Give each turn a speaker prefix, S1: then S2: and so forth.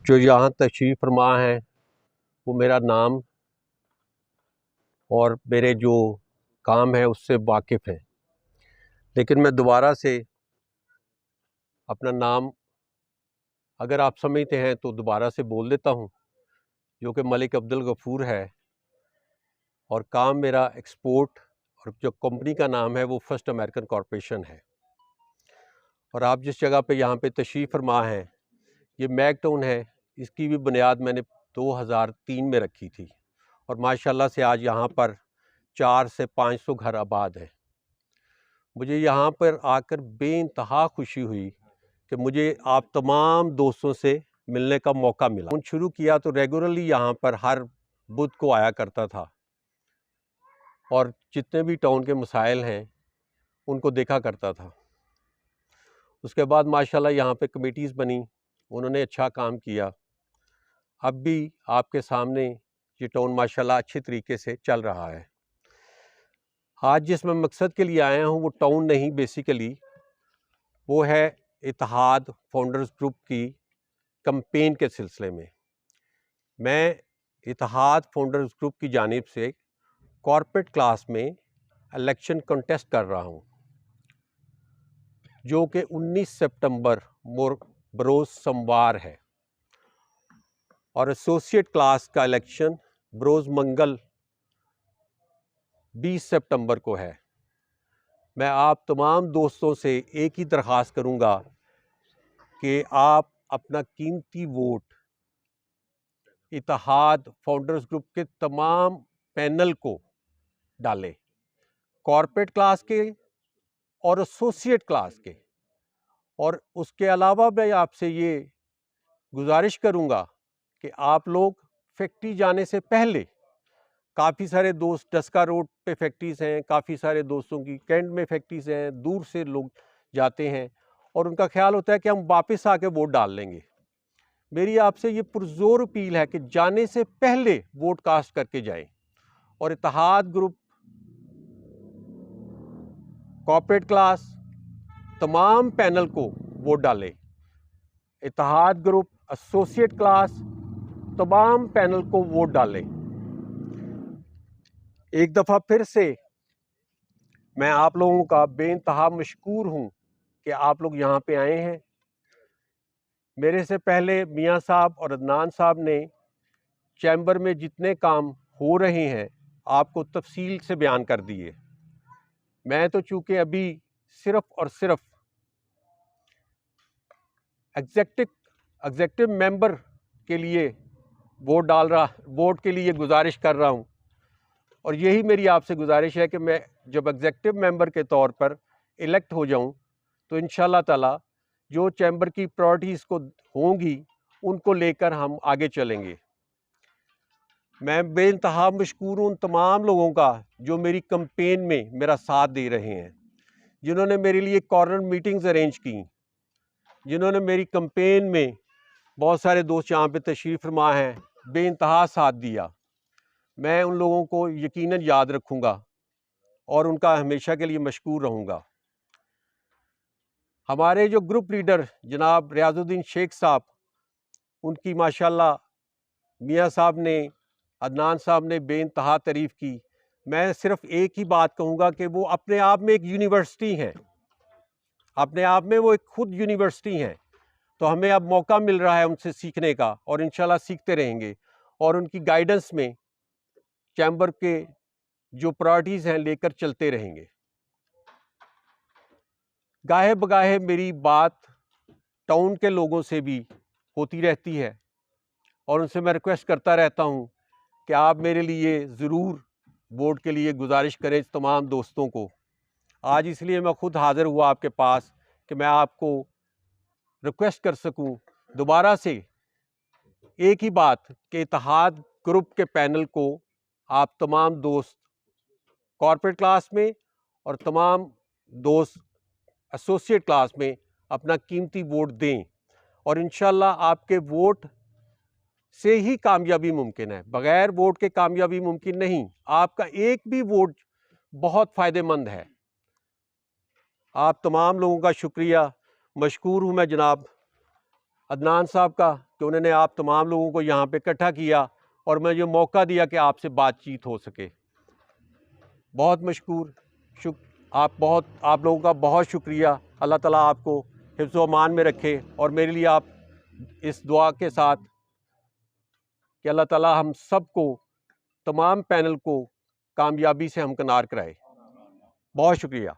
S1: जो यहाँ तशरीफ़ फरमा हैं वो मेरा नाम और मेरे जो काम है उससे वाकिफ़ हैं, लेकिन मैं दोबारा से अपना नाम अगर आप समझते हैं तो दोबारा से बोल देता हूँ, जो कि मलिक अब्दुल गफ़ूर है। और काम मेरा एक्सपोर्ट और जो कंपनी का नाम है वो फर्स्ट अमेरिकन कॉरपोरेशन है। और आप जिस जगह पे यहाँ पे तशरीफ़ फरमा हैं, ये मैकटाउन है। इसकी भी बुनियाद मैंने 2003 में रखी थी और माशाल्लाह से आज यहाँ पर 400 से 500 घर आबाद हैं। मुझे यहाँ पर आकर बेइंतहा खुशी हुई कि मुझे आप तमाम दोस्तों से मिलने का मौका मिला। उन शुरू किया तो रेगुलरली यहाँ पर हर बुध को आया करता था और जितने भी टाउन के मसाइल हैं उनको देखा करता था। उसके बाद माशाल्लाह यहाँ पे कमेटीज़ बनी, उन्होंने अच्छा काम किया। अब भी आपके सामने ये टाउन माशाल्लाह अच्छे तरीके से चल रहा है। आज जिस मैं मकसद के लिए आया हूँ वो टाउन नहीं, बेसिकली वो है इत्तेहाद फाउंडर्स ग्रुप की कैंपेन के सिलसिले में। मैं इत्तेहाद फाउंडर्स ग्रुप की जानिब से कॉर्पोरेट क्लास में इलेक्शन कंटेस्ट कर रहा हूँ, जो कि 19 सितंबर बरोज़ सोमवार है, और एसोसिएट क्लास का इलेक्शन बरोज़ मंगल 20 सितंबर को है। मैं आप तमाम दोस्तों से एक ही दरख्वास्त करूंगा कि आप अपना कीमती वोट इत्तेहाद फाउंडर्स ग्रुप के तमाम पैनल को डालें, कॉर्पोरेट क्लास के और एसोसिएट क्लास के। और उसके अलावा मैं आपसे ये गुजारिश करूंगा कि आप लोग फैक्ट्री जाने से पहले, काफ़ी सारे दोस्त डस्का रोड पे फैक्ट्रीज़ हैं, काफ़ी सारे दोस्तों की कैंट में फैक्ट्रीज़ हैं, दूर से लोग जाते हैं और उनका ख्याल होता है कि हम वापस आके वोट डाल लेंगे। मेरी आपसे ये पुरजोर अपील है कि जाने से पहले वोट कास्ट करके जाएं और इत्तेहाद ग्रुप, कॉर्पोरेट क्लास, तमाम पैनल को वोट डालें। इत्तेहाद ग्रुप, एसोसिएट क्लास, तमाम पैनल को वोट डालें। एक दफ़ा फिर से मैं आप लोगों का बेइंतहा मशकूर हूँ कि आप लोग यहाँ पे आए हैं। मेरे से पहले मियाँ साहब और अदनान साहब ने चैम्बर में जितने काम हो रहे हैं आपको तफसील से बयान कर दिए। मैं तो चूँकि अभी सिर्फ़ और सिर्फ एग्जेक्टिव मेंबर के लिए वोट के लिए गुजारिश कर रहा हूँ, और यही मेरी आपसे गुजारिश है कि मैं जब एग्जेक्टिव मेंबर के तौर पर इलेक्ट हो जाऊँ तो इंशाल्लाह ताला जो चैम्बर की प्रायोरिटीज़ को होंगी उनको लेकर हम आगे चलेंगे। मैं बेइंतहा मशकूर हूँ उन तमाम लोगों का जो मेरी कैंपेन में मेरा साथ दे रहे हैं, जिन्होंने मेरे लिए कॉर्नर मीटिंग्स अरेंज की, जिन्होंने मेरी कैंपेन में, बहुत सारे दोस्त यहाँ पे तशरीफ़ फरमा हैं, बेइंतहा साथ दिया। मैं उन लोगों को यकीनन याद रखूँगा और उनका हमेशा के लिए मशकूर रहूँगा। हमारे जो ग्रुप लीडर जनाब रियाजुद्दीन शेख साहब, उनकी माशाल्लाह मियाँ साहब ने, अदनान साहब ने बेइंतहा तारीफ़ की। मैं सिर्फ़ एक ही बात कहूँगा कि वो अपने आप में एक यूनिवर्सिटी हैं, अपने आप में वो एक खुद यूनिवर्सिटी हैं। तो हमें अब मौका मिल रहा है उनसे सीखने का और इंशाल्लाह सीखते रहेंगे और उनकी गाइडेंस में चैम्बर के जो प्रायोरिटीज़ हैं लेकर चलते रहेंगे। गाहे बगाहे मेरी बात टाउन के लोगों से भी होती रहती है और उनसे मैं रिक्वेस्ट करता रहता हूँ कि आप मेरे लिए ज़रूर वोट के लिए गुजारिश करें तमाम दोस्तों को। आज इसलिए मैं ख़ुद हाज़िर हुआ आपके पास कि मैं आपको रिक्वेस्ट कर सकूं दोबारा से एक ही बात कि इत्तेहाद ग्रुप के पैनल को आप तमाम दोस्त कॉर्पोरेट क्लास में और तमाम दोस्त एसोसिएट क्लास में अपना कीमती वोट दें और इंशाल्लाह आपके वोट से ही कामयाबी मुमकिन है। बग़ैर वोट के कामयाबी मुमकिन नहीं। आपका एक भी वोट बहुत फ़ायदेमंद है। आप तमाम लोगों का शुक्रिया, मशकूर हूँ मैं जनाब अदनान साहब का कि उन्होंने आप तमाम लोगों को यहाँ पे इकट्ठा किया और मैं ये मौका दिया कि आपसे बातचीत हो सके। बहुत मशकूर, आप लोगों का बहुत शुक्रिया। अल्लाह ताला आपको हिफ्ज़ व अमान में रखे और मेरे लिए आप इस दुआ के साथ कि अल्लाह ताला हम सबको, तमाम पैनल को कामयाबी से हमकिनार कराए। बहुत शुक्रिया।